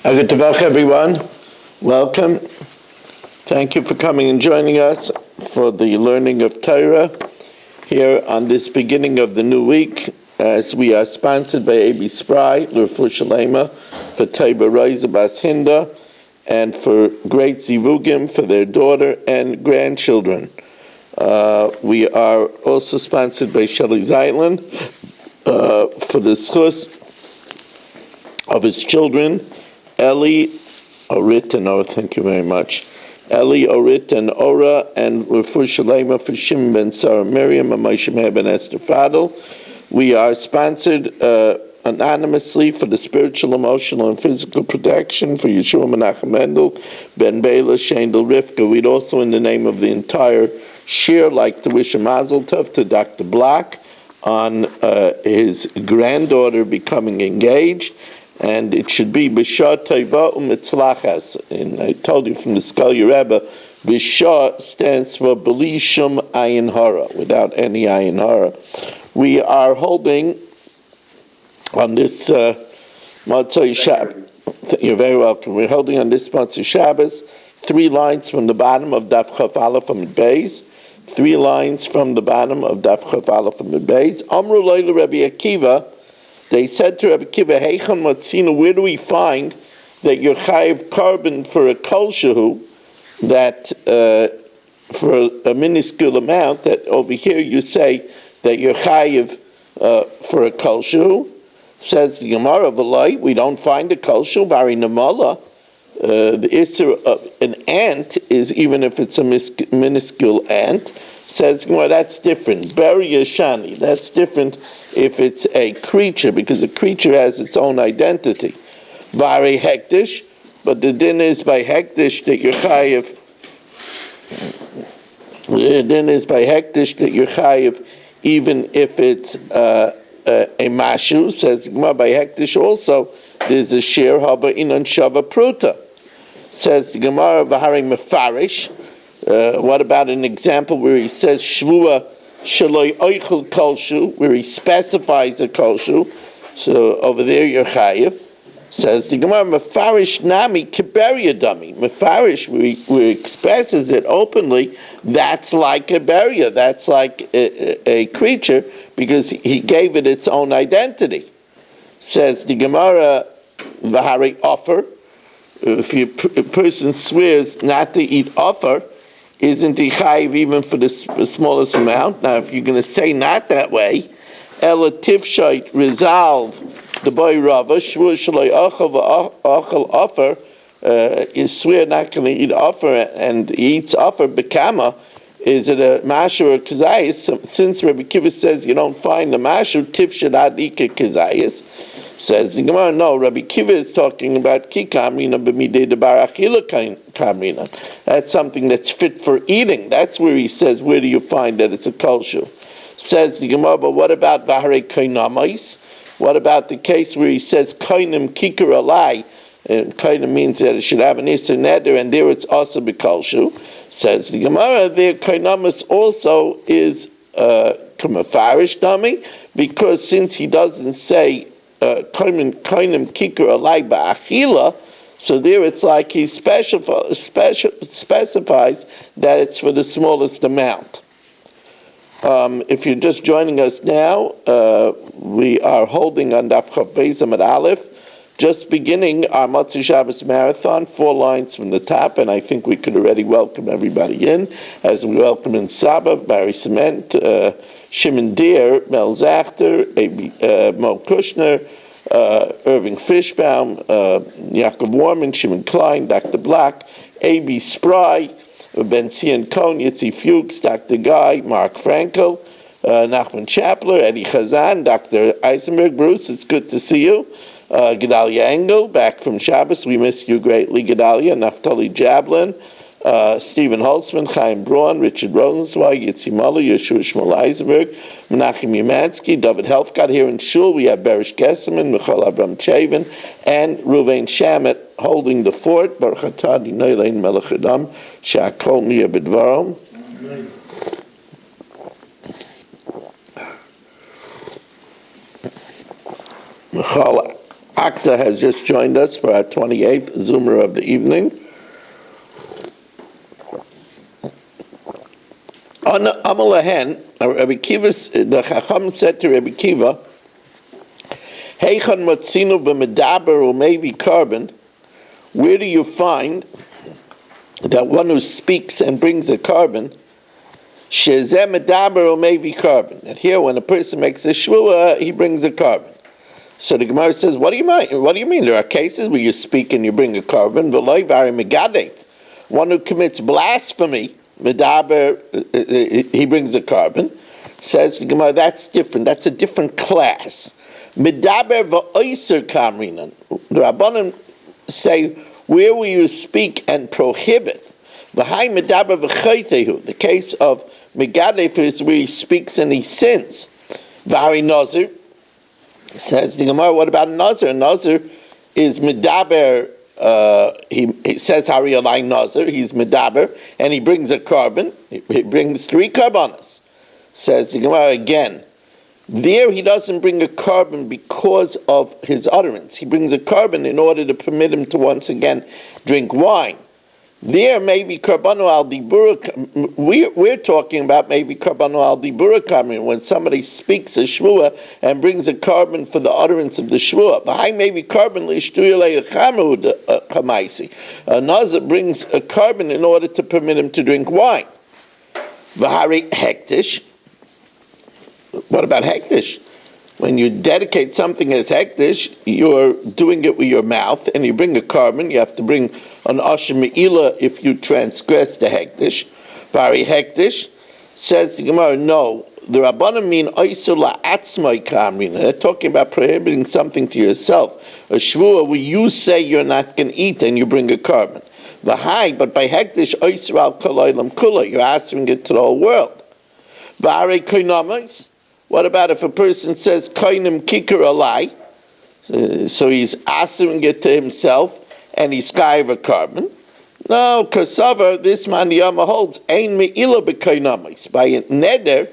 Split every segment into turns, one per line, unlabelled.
Good Tavach, everyone. Welcome. Thank you for coming and joining us for the learning of Torah here on this beginning of the new week, as we are sponsored by A.B. Spry, L'Refuah Shalema, for Taiba Reiza Bas Hinda, and for great Zivugim for their daughter and grandchildren. We are also sponsored by Shelley Zeitlin for the schus of his children, Eli, Orit, and Ora. Thank you very much. Eli, Orit, and Ora, and L'Refuah Shalema for Shimon ben Sarah Miriam and Moshe Meir ben Esther Fadel. We are sponsored anonymously for the spiritual, emotional, and physical protection for Yeshua Menachem Mendel, Ben Bela, Shandel Rivka. We'd also, in the name of the entire shir, like to wish a mazel tov to Dr. Black on his granddaughter becoming engaged. And it should be B'shah Tova U'Mitzlachas. And I told you from the Skalya Rebbe, B'shah stands for B'li Shum Ayin Hara, without any Ayin Hara. We are holding on this Motzei Shabbos. You're very welcome. We're holding on this Motzei Shabbos 3 lines from the bottom of Daf Chaf Aleph Amud Beis. 3 lines from the bottom of Daf Chaf Aleph Amud Beis. Amru Leila Rabbi Akiva. They said to Rabbi Akiva, Heicham Matzina, where do we find that you're chayiv carbon for a kol shehu, that for a minuscule amount, that over here you say that you're chayiv for a kol shehu? Says the Gemara of Eloi, we don't find a kol shehu, Bari Namala. The Isser of an ant is, even if it's a minuscule ant, says, well, that's different. Bari Yashani, that's different if it's a creature, because a creature has its own identity. Vari hektish, but the din is by hektish that you're chayiv. The din is by hektish that you're chayiv, even if it's a mashu. Says by hektish also, there's a shir haba inan shava pruta. Says the Gemara v'hari mefarish. What about an example where he says shvua shaloi oichel kolshu, where he specifies a kolshu? So over there you're chayiv. Says the Gemara, mefarish nami kiberia dami. Mefarish, where he expresses it openly, that's like a beria, that's like a creature, because he gave it its own identity. Says the Gemara, v'hari offer. If a person swears not to eat offer, isn't he chayiv even for the smallest amount? Now, if you're going to say not that way, ela tifshait resolve the boy rava shvur shaloi achal offer, is swear not going to eat offer and he eats offer bekama. Is it a mashu or kazayis? Since Rabbi Akiva says you don't find a mashu, tifshat adika kazayis. Says the Gemara, no, Rabbi Akiva is talking about ki kamrina b'midei debar achila kamrina. That's something that's fit for eating. That's where he says, where do you find that it's a kolshu? Says the Gemara, but what about v'harei kainamais? What about the case where he says kainim kikar alai? And kainim means that it should have an iser neder, and there it's also b'kolshu. Says the Gemara, there kainamas also is kamafarish dami, because since he doesn't say kainim kikar alai ba'achila, so there it's like he specifies that it's for the smallest amount. If you're just joining us now, we are holding on Daf Chaf Beis Amud Aleph, just beginning our Motzei Shabbos marathon, 4 lines from the top, and I think we could already welcome everybody in, as we welcome in Saba, Barry Cement, Shimon Deer, Mel Zachter, Mo Kushner, Irving Fishbaum, Yaakov Warman, Shimon Klein, Dr. Black, A.B. Spry, Ben Zion Cohn, Yitzi Fuchs, Dr. Guy, Mark Frankel, Nachman Chapler, Eddie Chazan, Dr. Eisenberg. Bruce, it's good to see you. Gedalia Engel, back from Shabbos. We miss you greatly, Gedalia. Naftali Jablin, Stephen Holtzman, Chaim Braun, Richard Rosenzweig, Yitzi Muller, Yeshua Shmuel Eisenberg, Menachem Yemansky, David Helfgott. Here in Shul, we have Berish Gesserman, Michal Avram Chavin, and Ruvain Shamet holding the fort. Baruch atah Adonai Eloheinu melech haolam, she'akol niyeh b'dvaro. Michal Akta has just joined us for our 28th Zoomer of the evening. On Amalahen, Rabbi Kiva, the Chacham said to Rabbi Kiva, Heichan Matzinu b'medaber u'mevi carbon, where do you find that one who speaks and brings a carbon, shezeh medaber u'mevi carbon, that here when a person makes a shvua, he brings a carbon. So the Gemara says, what do you mean? What do you mean? There are cases where you speak and you bring a carbon. V'loi vari megadef, one who commits blasphemy, medaber, he brings a carbon. Says the Gemara, that's different. That's a different class. Medaber v'oiser kamrinan. The Rabbanim say, where will you speak and prohibit? V'hai medaber v'chaytehu. The case of megadef is where he speaks and he sins. V'hari nazir. Says the Gemara, what about a nazir? A nazir is medaber. He says Hari Alai Nazir, he's medaber, and he brings a carbon. He brings 3 carbonas. Says the Gemara again, there he doesn't bring a carbon because of his utterance. He brings a carbon in order to permit him to once again drink wine. There maybe karbanu al dibura. We're talking about maybe karbanu al dibura carbon when somebody speaks a shvua and brings a carbon for the utterance of the shvua. V'hai maybe carbon l'ishtuyalei a nazir brings a carbon in order to permit him to drink wine. V'hari hektish. What about hektish? When you dedicate something as hektish, you're doing it with your mouth, and you bring a carbon. You have to bring an asher me'ilah if you transgress the hektish. Vari hektish, says the Gemara, no. The Rabbanim mean oisur la'atzmai kamrin. They're talking about prohibiting something to yourself. A shvua where you say you're not going to eat and you bring a carbon. The high, but by hektish oisur al kol olam kula. You're answering it to the whole world. Vari koinamis. What about if a person says kainim kikar alai? So he's answering it to himself, and he's chayiv a carbon. No, kasava, this man Yama holds ein me'ilah b'kainamis. By a neder,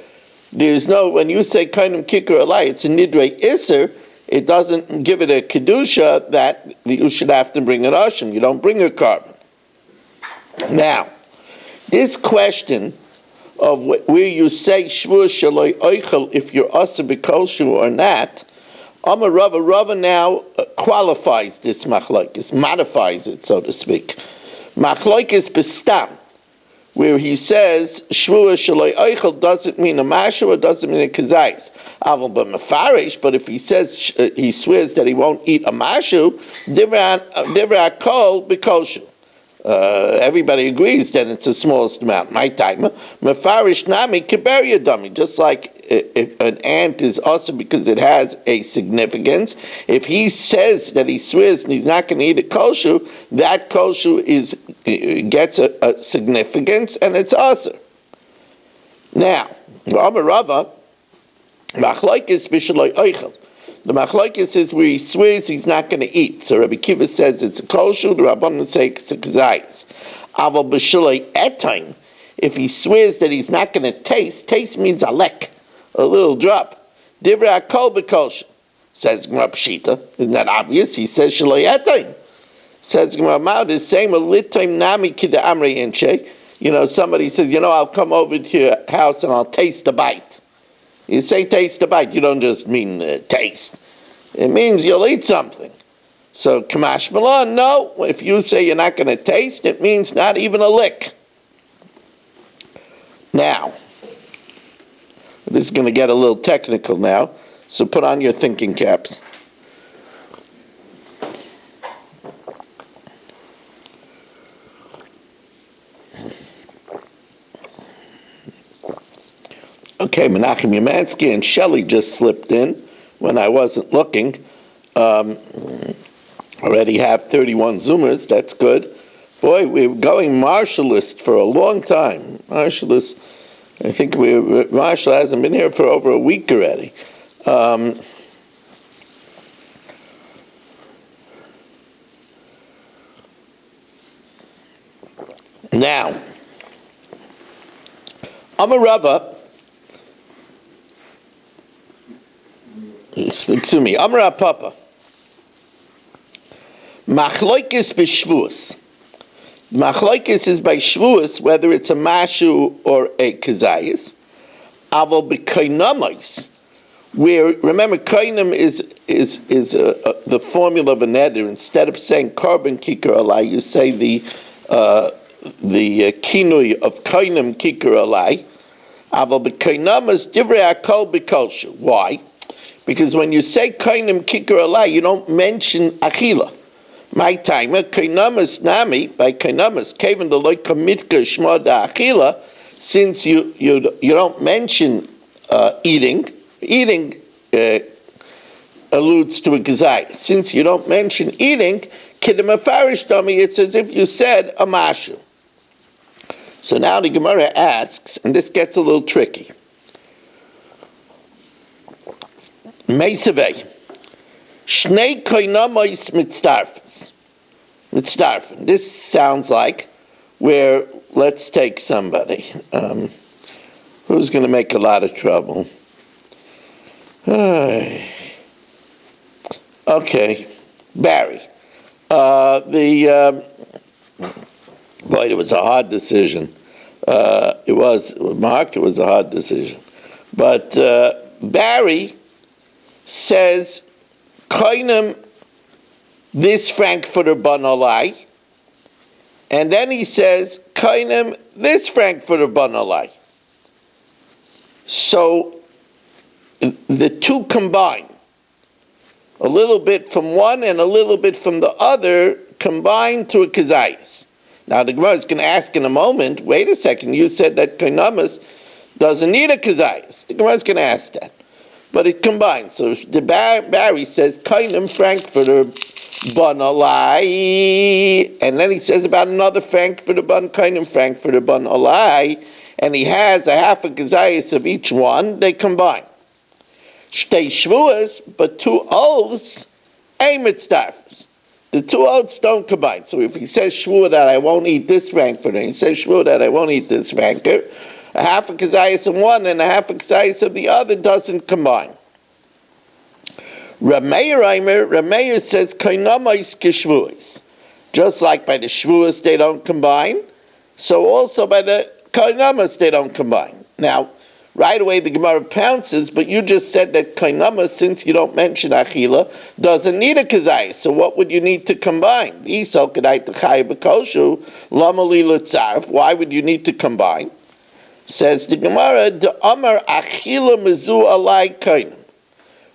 there's no. When you say kainim kikar alai, it's a nidrei iser. It doesn't give it a kedusha that you should have to bring an ashim. You don't bring a carbon. Now, this question of where you say shvur shaloi oichel if you're asa b'kolshu or not, Amar Rava now qualifies this machlokes, modifies it, so to speak. Machlokes bestam, where he says shvur shaloi oichel doesn't mean a mashu or doesn't mean a kazais. Aval b'mefarish, but if he says he swears that he won't eat a mashu, divra kol b'kolshu. Everybody agrees that it's the smallest amount. My time, mefarish nami kiberia dummy. Just like if an ant is also because it has a significance. If he says that he swears and he's not going to eat a kolshu, that kolshu gets a significance and it's also. Now, Amar Rava, machlokes b'shaloi oichel. The machlokes is where he swears he's not going to eat. So Rabbi Kiva says it's a kolshu, the Rabbanan say it's a kazayis. Aval b'shaloi etain, if he swears that he's not going to taste means alek, a little drop. Divrei akol b'kolshu. Says Gemara Pshita, isn't that obvious? He says shaloi etain. Says Gemara Maud is same a litoim nami kida amrei inche. Somebody says, I'll come over to your house and I'll taste a bite. You say taste a bite, you don't just mean taste. It means you'll eat something. So, Kamash Malan, no. If you say you're not going to taste, it means not even a lick. Now, this is going to get a little technical now, so put on your thinking caps. Okay, Menachem Yamansky and Shelley just slipped in when I wasn't looking. Already have 31 Zoomers, that's good. Boy, we're going Marshallist for a long time. Marshallist, I think Marshall hasn't been here for over a week already. Now, Amar Rava, speak to me. Amar Papa. Machloikis b'Shvuos. Machloikis is by Shavuos, whether it's a mashu or a kazayis. Aval b'kainamais, where, remember, kainam is the formula of a neder. Instead of saying carbon kikar alai, you say the kinui of kainam kikar alai. Aval b'kainamas divrei akol b'kolshu. Why? Because when you say kainam kikar alai, you don't mention achila. My timer, kainamas nami, by kainamas, kaven the loy kamitka shma da achila, since you don't mention eating alludes to a gazai. Since you don't mention eating, kidem afarish dummy, it's as if you said a mashu. So now the Gemara asks, and this gets a little tricky. Meisavei. Shnei koinamos mitzdarfes. Mitzdarfen. This sounds like where, let's take somebody who's going to make a lot of trouble. Okay, Barry. Boy, it was a hard decision. It was a hard decision. But Barry says, Koinem this Frankfurter Banalai, and then he says, Koinem this Frankfurter Banalai. So the two combine. A little bit from one and a little bit from the other combine to a kazayas. Now the Gemara is going to ask in a moment, wait a second, you said that Koinamas doesn't need a kazayas. The Gemara is going to ask that. But it combines. So the Barry says, Kainem Frankfurter bun alai, and then he says about another Frankfurter bun, Kainem Frankfurter bun alai, and he has a half a gazayas of each one, they combine. Shtei Shavuos, but two oaths, ein mitzdarfes. The two oaths don't combine. So if he says Shavuot that I won't eat this Frankfurter, and he says Shavuot that I won't eat this Frankfurter, a half a kazayas of one and a half a kazayas of the other doesn't combine. Rameir says kainamais kishvuos. Just like by the shvuos they don't combine, so also by the kainamas they don't combine. Now, right away the Gemara pounces, but you just said that kainamas, since you don't mention achila, doesn't need a kazayas. So what would you need to combine? Why would you need to combine? Says the Gemara, the Amar Achila Mizu Alai Kainim,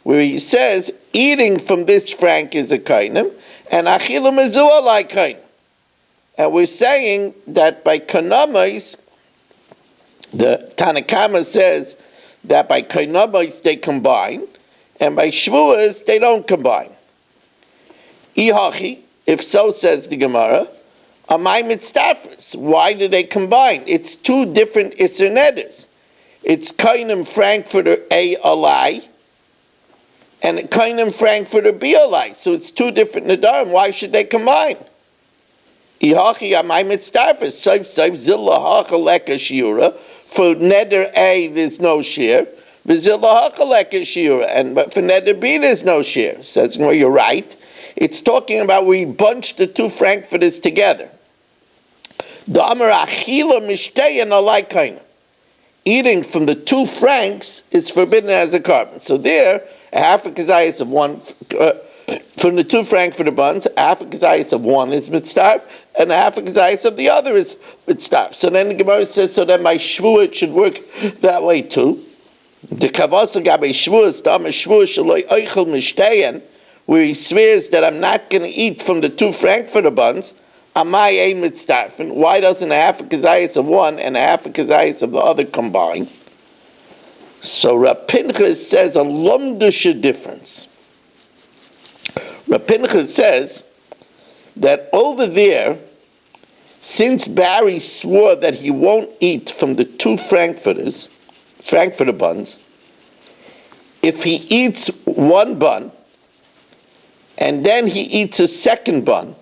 where he says eating from this frank is a Kainim, and Achila Mizu Alai Kainim. And we're saying that by Kanamais, the Tanakama says that by Kanamais they combine, and by Shavuos they don't combine. Ihachi, if so, says the Gemara, Amai mitzdarfes. Why do they combine? It's two different Isser Neders. It's Kainem Frankfurter A alai and Kainem Frankfurter B alai. So it's two different Nedarim. Why should they combine? Ihachi Amai mitzdarfes. Saif zillah hachaleka shiura. For Neder A there's no shear. V'zillah hachaleka shiura. And but for Neder B there's no shear. Says, well, you're right. It's talking about we bunched the two Frankfurters together. The Amar Achila Mishteyan alai kaina. Eating from the two franks is forbidden as a carbon. So there, a half a kazayas of one, from the two Frankfurter buns, a half a kazayas of one is mitzdarf, and a half a kazayas of the other is mitzdarf. So then the Gemara says, so then my shvuah should work that way too. The kavasa gabe shvuas, the Amar shvuah shaloi oichel Mishteyan, where he swears that I'm not going to eat from the two Frankfurter buns, amai ein mitzdarfen. Why doesn't a half a kazayas of one and a half a kazayas of the other combine? So Rav Pinchas says a lumdusha difference. Rav Pinchas says that over there, since Barry swore that he won't eat from the two Frankfurter buns, if he eats one bun, and then he eats a second bun,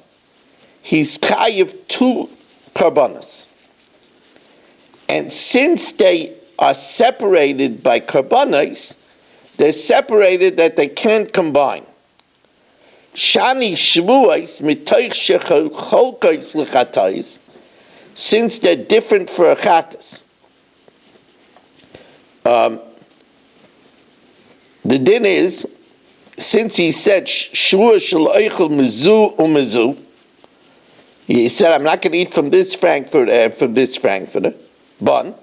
he's chayiv two karbanos. And since they are separated by karbanos, they're separated that they can't combine. Shani Shavuos mitoich shecholkos l'chatais, since they're different for a chatas. The din is, since he said Shavuos shel oichel mizu umizu, he said, I'm not going to eat from this Frankfurter and from this Frankfurter bun.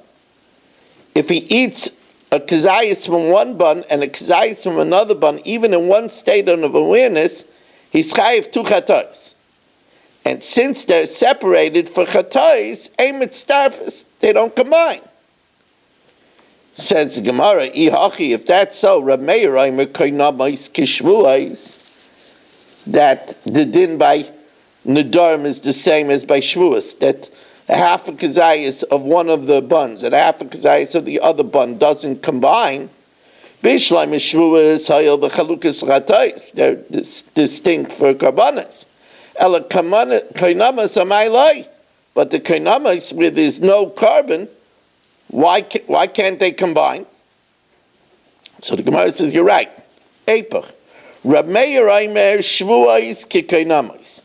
If he eats a kazayas from one bun and a kazayas from another bun, even in one state of awareness, he's chayiv two chatos. And since they're separated for chatos, emet starfus, they don't combine. Says the Gemara, Ihachi, if that's so, Rab Meir Aimer koinamais kishvuais, that the din by Nedarim is the same as by Shavuos, that a half a kazayas of one of the buns and a half a kazayas of the other bun doesn't combine. Bishlam is Shavuos hayel b'chalukas chatais. They're distinct for karbanas. Ela kainamas amaylai, but the kainamas where there's no carbon, why can't they combine? So the Gemara says you're right. Eipach, Rab Meir Aimer Shavuos kikainamas.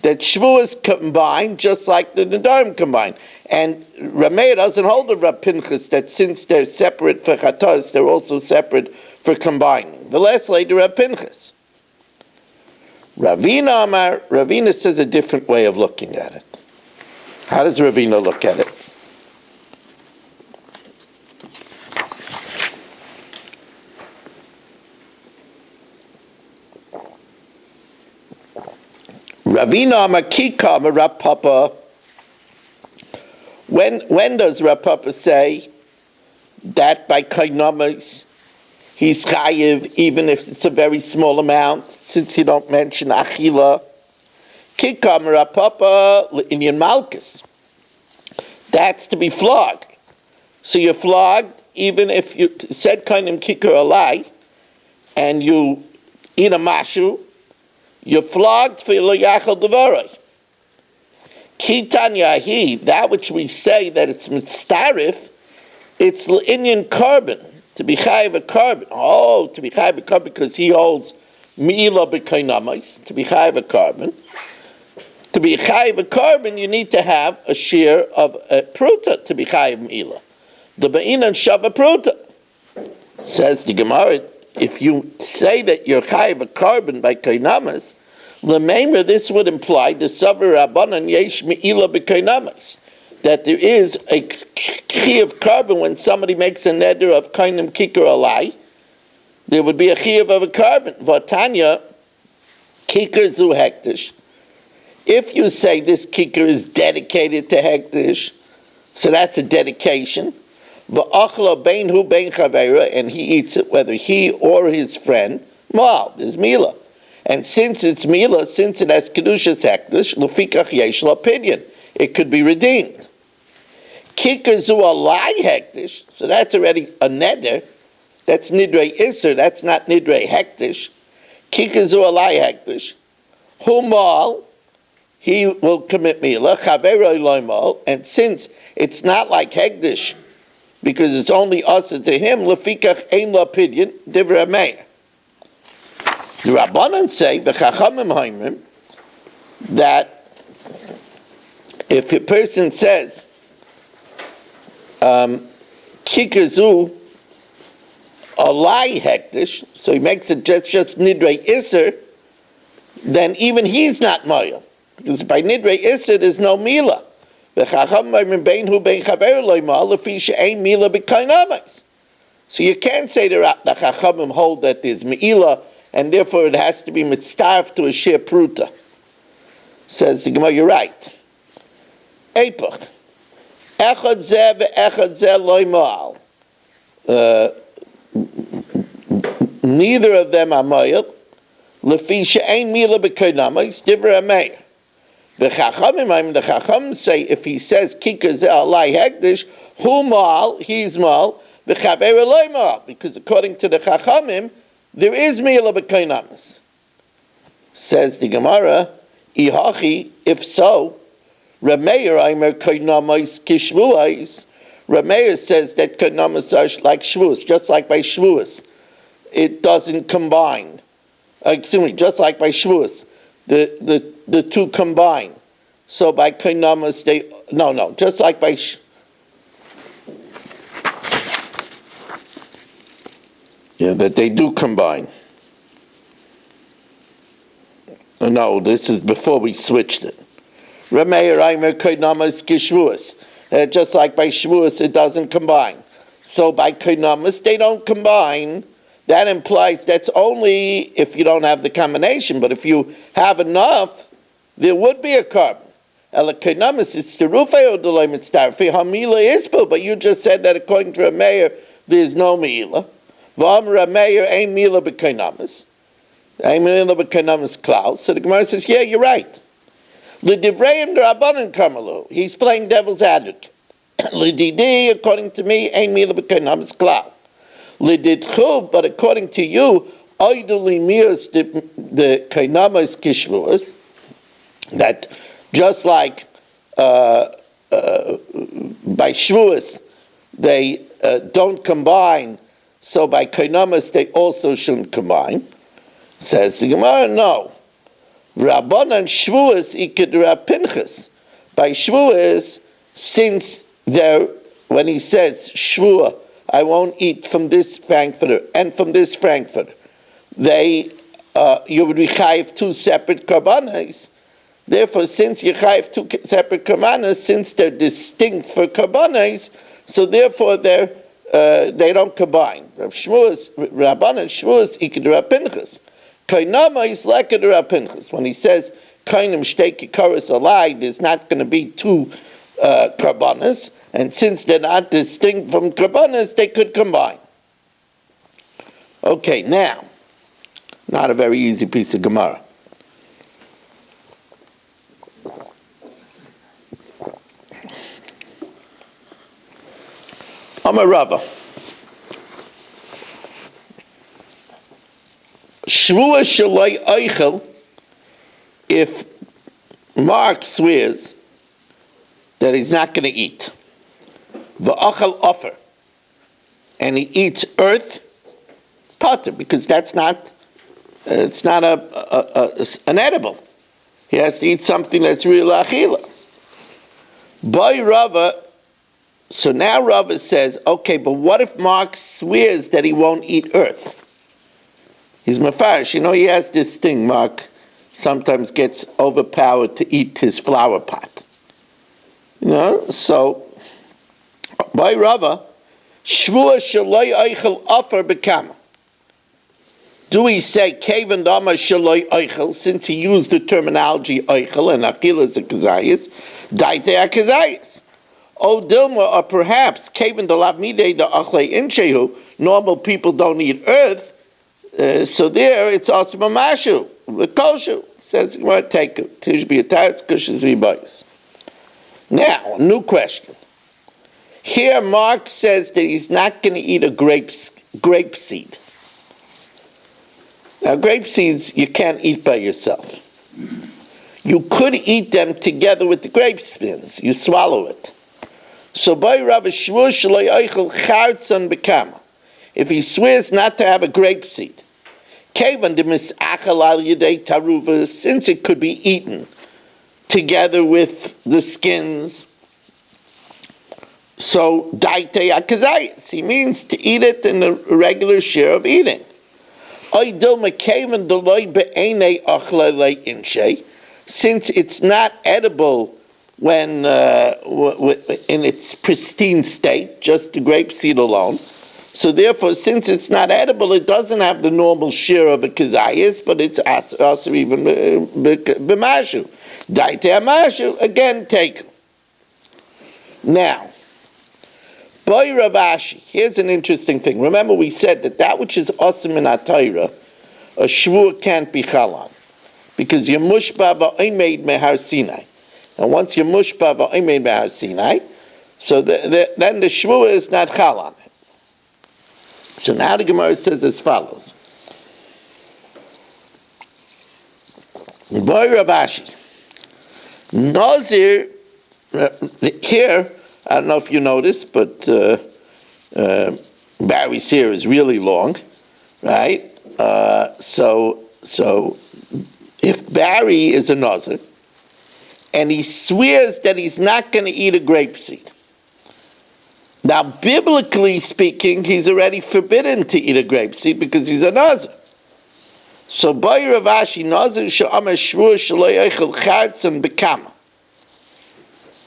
That Shavuos combine just like the Nedarim combine. And Rameh doesn't hold the Rab Pinchas that since they're separate for Chatas, they're also separate for combining. The last lady, Rab Pinchas. Ravina Amar, Ravina says a different way of looking at it. How does Ravina look at it? Ravina Makika Rav Papa. When does Rav Papa say that by kainamas he's chayiv even if it's a very small amount, since you don't mention achila? Kikam Rav Papa Inyan Malkus. That's to be flogged. So you're flogged even if you said kainim kikar alai and you eat a mashu. You're flogged for lo yachal devarai. Kitan yahi, that which we say that it's mitzarif, it's l'inyan carbon, to be chayiv a carbon. Oh, to be chayiv a carbon because he holds mi'ila b'kainamais, to be chayiv a carbon. To be chayiv a carbon, you need to have a shear of a pruta to be chayiv mi'ila. The ba'inan shava pruta. Says the Gemara, if you say that you're chayiv a carbon by kainamas, l'meimer, this would imply the savar rabbanan yesh me'ila b'kainamas, that there is a chi of carbon when somebody makes a neder of kainim kikar alai. There would be a chi of a carbon. Vatanya kikar zu hektish. If you say this kikar is dedicated to hektish, so that's a dedication. V'achla bein hu bein chavera, and he eats it whether he or his friend. Well, there's mila, and since it's mila, since it has kedushas hektish, lefikach yesh l'opinion, it could be redeemed. Kikar zu alai hektish, so that's already a neder. That's nidrei iser. That's not nidrei hektish. Kikar zu alai hektish. Humal, he will commit mila. Chavera loimal, and since it's not like hektish, because it's only us to him, lefikach ein l'opinion divrei meir. The Rabbanan say, the Chachamim haimrim, that if a person says, kikazu alai hektish, so he makes it just nidrei iser, then even he's not moyel, because by nidrei iser there's no mila. So you can't say the Chachamim hold that there's meila, and therefore it has to be mitzdarf to a shir pruta. Says the Gemara, you're right. Eipach. Echad zeh ve'echad zeh loy ma'al. Neither of them are moyel. Lefi she'ein mila b'koinamais, divrei meir. The Chachamim say if he says kikar zeh alai hektish, hu ma'al, he's ma'al, v'chaver loy ma'al, because according to the Chachamim, there is mila b'kainamas. Says the Gemara, ihachi, if so, Rameir aimer kainamas kishvuais. Rameir says that kainamas are like shvuas, just like by shvuas. It doesn't combine. excuse me, just like by Shavuos, the two combine. So by Kainamas, just like by that they do combine. No, this is before we switched it. Remeir Aimer Kainamas Gishvuos. Just like by Shavuos, it doesn't combine. So by Kainamas, they don't combine. That implies that's only if you don't have the combination, but if you have enough, there would be a carbon. But you just said that according to Rameir, there's no Meila. So the Gemara says, yeah, you're right. He's playing devil's advocate. According to me, ain't Meila b'Kainamas klal. But according to you, the Kainamas Kishvuos, that just like by Shavuos they don't combine, so by Kainamas they also shouldn't combine. Says the Gemara, no. Rabbanan Shavuos iked Rab Pinchas. By Shavuos, since when he says Shvuah, I won't eat from this frankfurter and from this frankfurter, you would be chayiv two separate karbanos. Therefore, since you chayiv two separate karbanos, since they're distinct for karbanos, so therefore they don't combine. Rabbanan Shavuos iked Rab Pinchas. Kainama is leked Rab Pinchas. When he says kainim shtei kikaros alai, there's not going to be two karbanos. And since they're not distinct from karbanos, they could combine. Okay, now, not a very easy piece of Gemara. Amar Rava. Shvuah shalai eichel, if Mark swears that he's not going to eat, v'achal offer, and he eats earth, pater, because that's not, it's not an edible. He has to eat something that's real achila. By Rava, so now Rava says, okay, but what if Mark swears that he won't eat earth? He's mafarish. He has this thing, Mark sometimes gets overpowered to eat his flower pot. So by Rava, Shvuah shaloi eichel offer bekama. Do we say Kavan Dama shaloi eichel, since he used the terminology eichel and achila is a kazayis, daite a kazayis? O Dilma, or perhaps Kavan dalav midei da achle inchehu, normal people don't eat earth, so there it's also mamashu, the koshu. Says, take it. Tishbi atayats kushas v'bayis. Now, new question. Here, Mark says that he's not going to eat a grape seed. Now, grape seeds you can't eat by yourself. You could eat them together with the grape skins. You swallow it. So, by Rabbi Shvuah shaloi eichel chartzon bekama, if he swears not to have a grape seed, kevan de misachal al yedei taruva, since it could be eaten together with the skins, so daite akazayis, he means to eat it in the regular share of eating. Since it's not edible when in its pristine state, just the grape seed alone, so therefore, since it's not edible, it doesn't have the normal share of a kazayis, but it's also even b'mashu. Daite amashu, again take. Now, Boy Rav Ashi, here's an interesting thing. Remember, we said that which is awesome in Atayra, a shvuah can't be chalan, because you're mushba v'oimeid mehar Sinai. And once you're mushba v'oimeid mehar Sinai, so then the shvuah is not chalan. So now the Gemara says as follows. Boy Rav Ashi, Nazir, here, I don't know if you noticed, but Barry's here is really long, right? So So, if Barry is a Nazir, and he swears that he's not going to eat a grapeseed, now, biblically speaking, he's already forbidden to eat a grapeseed because he's a Nazir. So, by Rav Ashi, Nazir she'amar shvur shelo yochel chartzen bekama.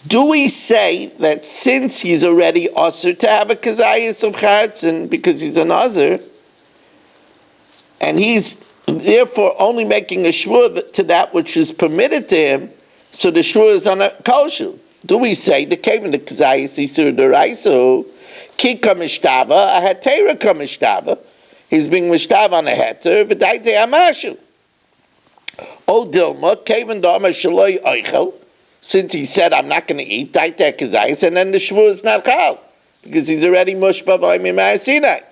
Do we say that since he's already osir to have a kazayas of chartzen because he's a Nazir, and he's therefore only making a shvur to that which is permitted to him, so the shvur is on a kosher? Do we say the came in the kazayas isur deraiso ki kamishtava a hetera kamishtava? He's being mishtava on a heter v'daite amashu. O dilma came in dama shaloi oichel. Since he said, I'm not going to eat, daite kazayas, and then the shvur is not chal because he's already mushba v'ayim ma'asinai.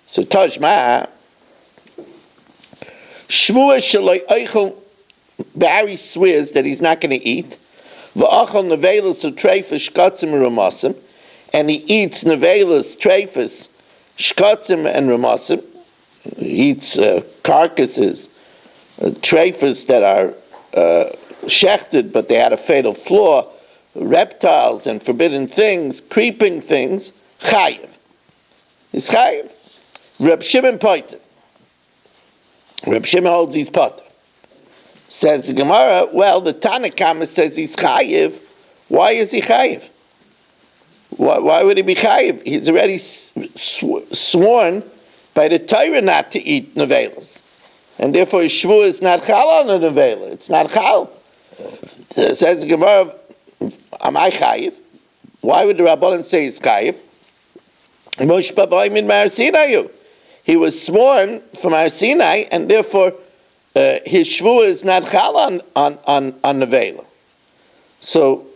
So Tajma, shvur shaloi oichel, Barry swears that he's not going to eat. V'achal nevelas utreifas shkatzim ramasim, and he eats nevelas, treifas, shkatzim and ramasim. He eats carcasses, treifas that are shechted, but they had a fatal flaw, reptiles and forbidden things, creeping things. Chayiv. He's chayiv. Reb Shimon poiter. Reb Shimon holds his potter. Says the Gemara, well, the Tanakhama says he's chayiv. Why is he chayiv? Why would he be chayiv? He's already sworn by the Torah not to eat nevelas. And therefore his shvur is not chal on a nevela. It's not chal. Says the Gemara, am I chayiv? Why would the Rabbanan say he's chayiv? He was sworn from Har Sinai, and therefore his shvur is not chal on nevela. So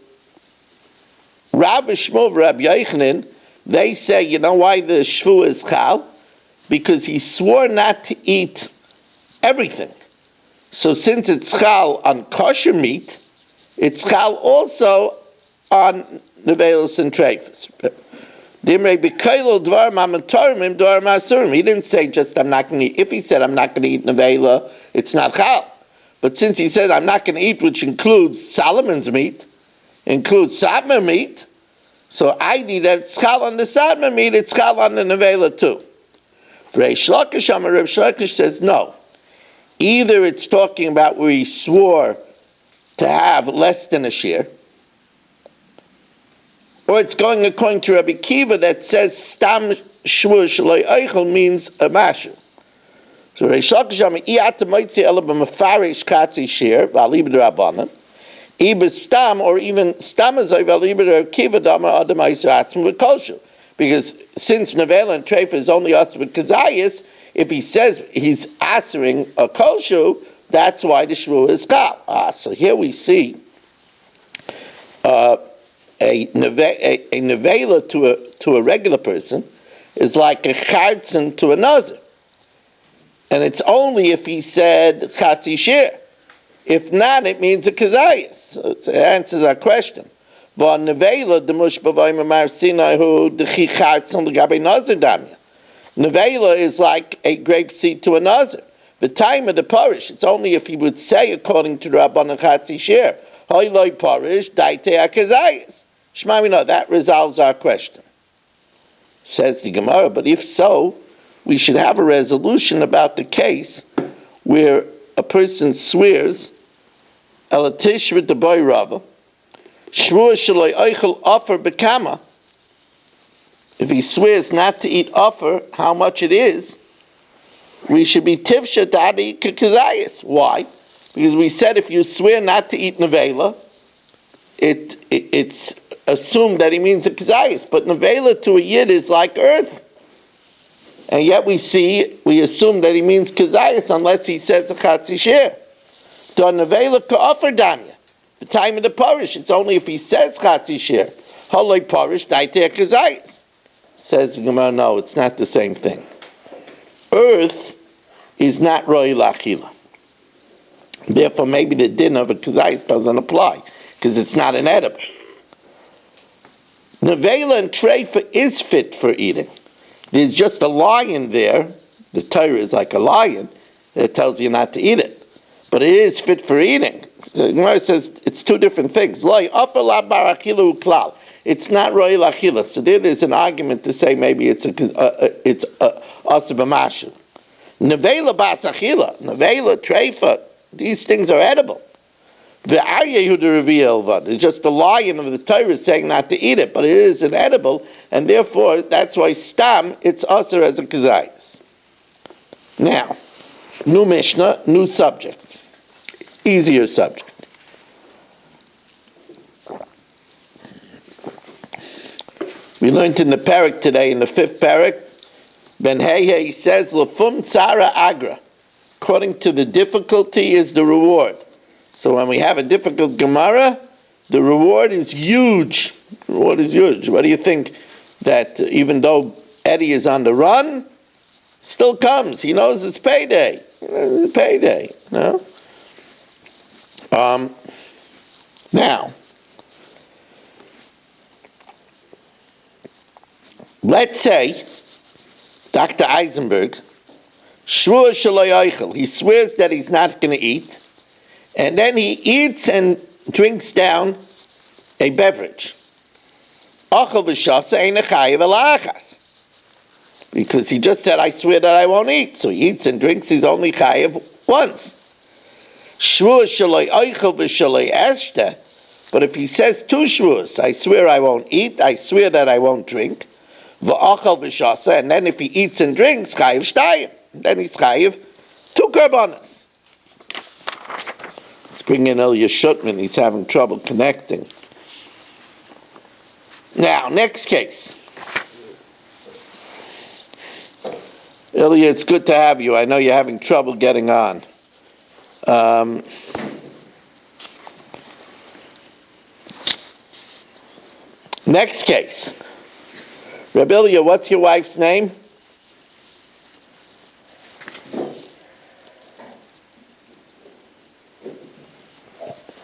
Rabbi Shmuel, Rabbi Yochanan, they say, you know why the shvur is chal? Because he swore not to eat everything. So since it's chal on kosher meat, it's chal also on nevelos and treifas. He didn't say just I'm not going to eat. If he said I'm not going to eat nevela, it's not chal. But since he said I'm not going to eat, which includes Solomon's meat, includes Sadma meat, so I need that it's chal on the Sadma meat, it's chal on the nevela too. Reish Lakish says no. Either it's talking about where he swore to have less than a shear, or it's going according to Rabbi Kiva that says stam shvur shaloi eichel means a mashu. So Reish Lakish iyat moitzi ela b'mefarish katzi shear v'alibed rabbanan ibes stam, or even stam azay v'alibed Rabbi Kiva damar adam aisu atzim v'kolshu. Because since nevela and treifa is only us with kazayis, if he says he's answering a kosher, that's why the shvur is chal. So here we see a nevela to a regular person is like a chartzen to a nazir, and it's only if he said chatzi shir. If not, it means a kazayis. So it answers our question. Nevela is like a grape seed to a nazir. The time of the parish, it's only if he would say, according to the Rabban Chatzi Shir, Hoyloi parish, daite akazayis. Shema, we know that resolves our question. Says the Gemara, but if so, we should have a resolution about the case where a person swears, Elatish with the boy Rava, Shvur shaloi oichel offer bekama. If he swears not to eat offer, how much it is, we should be tivsha dadi kazayis. Why? Because we said if you swear not to eat nevela, it's assumed that he means a kazayis. But nevela to a yid is like earth, and yet we assume that he means kazayis unless he says a chatzi shir. Do nevela ka offer danya. The time of the parish, it's only if he says chatzi shir. Haloi parish daite kazayis. Says Gemara, no, it's not the same thing. Earth is not roi lachila. Therefore, maybe the din of a kazayis doesn't apply because it's not an edible. Nevela and treifa is fit for eating. There's just a lion there. The Torah is like a lion. It tells you not to eat it. But it is fit for eating. The Gemara says it's two different things. It's not roy lachila. So there is an argument to say maybe it's asa b'mashu. Nevela basachila, nevela treifa. These things are edible. The Arya Yehuda reveal it's just the lion of the Torah is saying not to eat it, but it is an edible, and therefore that's why stam it's asa as a kazayas. Now, new Mishnah, new subject. Easier subject. We learned in the parak today, in the 5th parak, Ben Hehe says, Lefum tzara agra. According to the difficulty is the reward. So when we have a difficult Gemara, the reward is huge. The reward is huge. What do you think? That even though Eddie is on the run, still comes. He knows it's payday. It's payday. No? Now, let's say Dr. Eisenberg, Shavuos Daf, he swears that he's not going to eat, and then he eats and drinks down a beverage. Because he just said, I swear that I won't eat. So he eats and drinks, he's only chayav once. But if he says 2 shvuos, I swear I won't eat, I swear that I won't drink, and then if he eats and drinks, chayav shtayim, then he's chayav 2 karbanos. Let's bring in Ilya Shutman, he's having trouble connecting. Now, next case. Ilya, it's good to have you. I know you're having trouble getting on. Next case. Rabbi Ilya, what's your wife's name?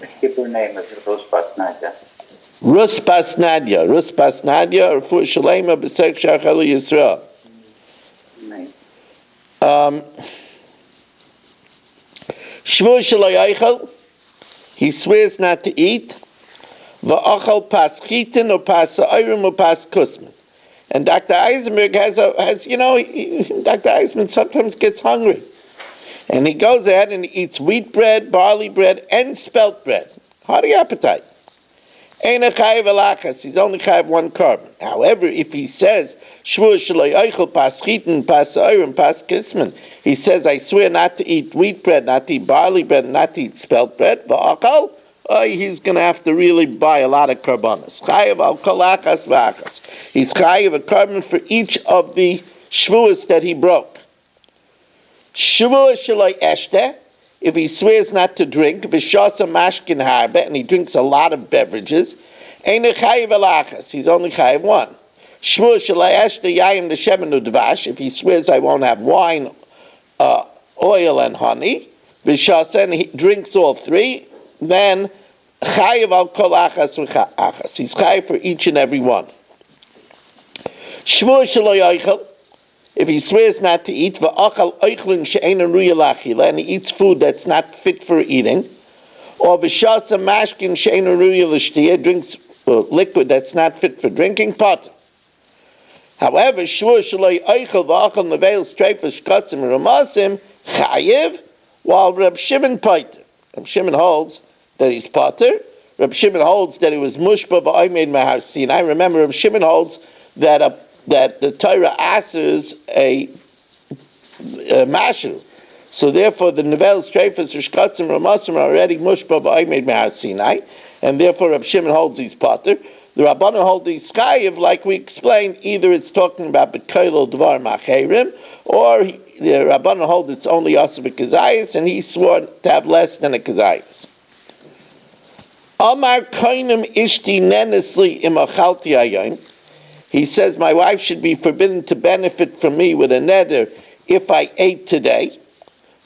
The Hebrew name is Ruspas Nadia.
Ruspas Nadia. Ruspas Nadia, Refuah Shalema, B'Sek Shachalu Yisrael. Shavuos Daf, he swears not to eat. Va'achal pas chitin or pas sa'orim or pas kusman. And Dr. Eisenberg has Dr. Eisenberg sometimes gets hungry. And he goes ahead and he eats wheat bread, barley bread, and spelt bread. Hearty appetite. Ein chayav alachas, he's only chayav 1 carbon. However, if he says, Shavuos Daf pas chitin, pas sa'orim, pas kusman, he says, I swear not to eat wheat bread, not to eat barley bread, not to eat spelt bread, va'achal, he's going to have to really buy a lot of karbanos. Chayav al kol achas v'achas. He's chayav a carbon for each of the shvuos that he broke. Shavuos eshte, if he swears not to drink, v'shasa mashkin harbe, and he drinks a lot of beverages, ein chayav alachas, he's only chayav 1. Shavuos eshte yayim l'shemen udvash, if he swears I won't have wine, oil and honey, v'shasa, and he drinks all 3, then chayav al kol achas v'achas. He's chayav for each and every one. Shavuos daf, if he swears not to eat, v'achal oichlin she'eina ruya lachila, and he eats food that's not fit for eating, or v'shasa mashkin she'eina ruya l'shtiyah, drinks liquid that's not fit for drinking, pot. However, shavuos daf v'achal neveil streifas shkatzim ramasim chayav, while Reb Shimon paiter. Reb Shimon holds that he's potter. Reb Shimon holds that he was mushba ba'omed mehar Sinai. Remember, Reb Shimon holds that the Torah asers a mashu. So therefore, the Nevel, Streifas, Rishkatzim, Ramasim are already mushba ba'omed mehar Sinai, and therefore Reb Shimon holds he's potter. The Rabbanan hold these chayiv, like we explained, either it's talking about B'koil Dvar Macherim, or the Rabbanan hold it's only Asa B'Kazayas, and he swore to have less than a Kazayas. Amar Koinim Ishti Nenesli Imachalti Ayim. He says, my wife should be forbidden to benefit from me with a neder if I ate today.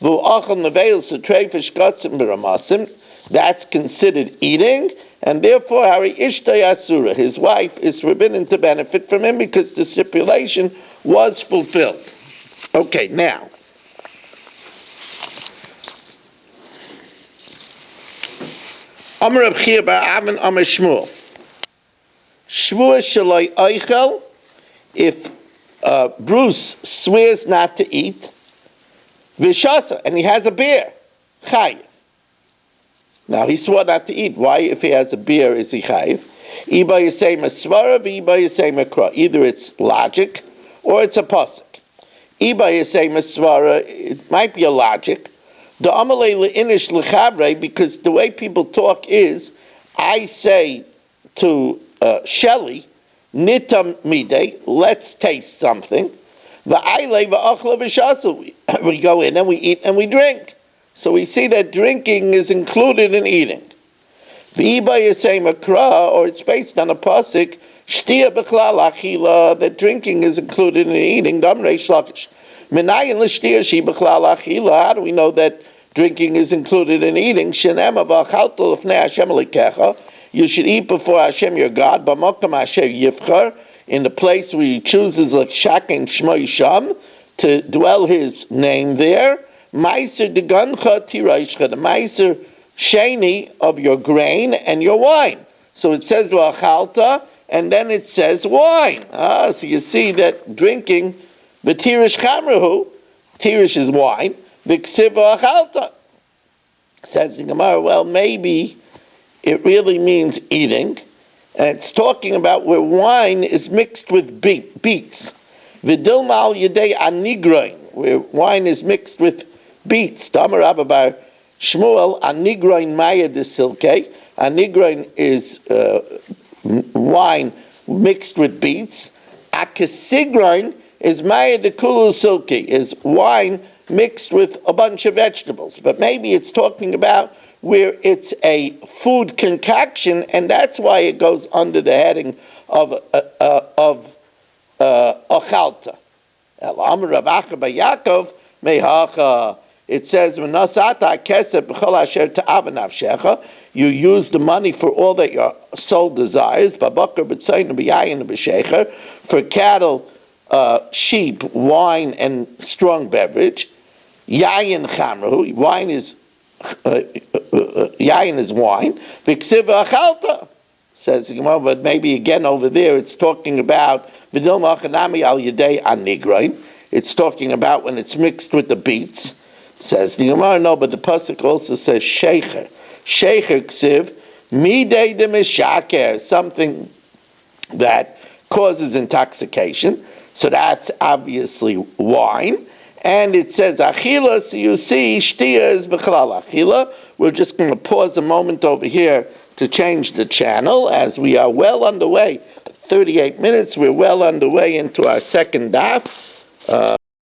V'achal Neveil S'treifish Katzim B'Ramasim. That's considered eating, and therefore Hari Ishtay Asura, his wife, is forbidden to benefit from him because the stipulation was fulfilled. Okay, now, Amar Reb Chia bar Avin Amar Shmuel. Shavuos shaloi oichel, if Bruce swears not to eat, v'shasa, and he has a beer, chayiv. Now he swore not to eat. Why, if he has a beer, is he chayiv? Iba yisei masvara, v'iba yisei makra. Either it's logic or it's a pasuk. Iba yisei masvara, it might be a logic. The amalei le'inish l'chavrei, because the way people talk is, I say to Shelley, nitam midei, let's taste something. V'ailei v'achla v'shasu, we go in and we eat and we drink. So we see that drinking is included in eating. V'iba yisei makra, or it's based on a pasuk, shtia b'chlal achila, that drinking is included in eating. Damrei shlakish. Minayin l'shtia shi b'chlal achila, how do we know that drinking is included in eating? Shenema v'achalta l'fnei Hashem l'kecha, you should eat before Hashem your God, b'mokam asher yivchar, in the place where he chooses l'kshak and shmo yisham, to dwell his name there. Meiser degancha tiraishcha, the meiser sheni of your grain and your wine. So it says v'achalta, and then it says wine. So you see that drinking, v'tirish chamrahu, tirish is wine, v'ksiv v'achalta. Says the Gemara, well, maybe it really means eating, and it's talking about where wine is mixed with beets. V'dilma al yedei anigroin, where wine is mixed with beets. Tamar Rabba bar Shmuel, anigroin maya de silke. Anigroin is wine mixed with beets. Akesigroin is maya de kulu silke, is wine mixed with a bunch of vegetables. But maybe it's talking about where it's a food concoction, and that's why it goes under the heading of ochalta. El Amar Rav Acha bar Yaakov mehacha. It says, "V'nasata kesef b'chol asher ta'av nafshecha." You use the money for all that your soul desires. Babakar b'tzayin b'yayin b'shecher, for cattle, sheep, wine, and strong beverage. Yayin chamru, wine is yayin is wine. V'ksiv achalta, says Gemara, but maybe again over there it's talking about v'dil machanami al yedei anigrain. It's talking about when it's mixed with the beets. Says the Gemara, no, but the pasuk also says shecher. Shecher ksiv midei de mishaker, something that causes intoxication. So that's obviously wine. And it says achila, so you see shtia is b'chalal achila. We're just going to pause a moment over here to change the channel, as we are well underway. 38 minutes, we're well underway into our second daf.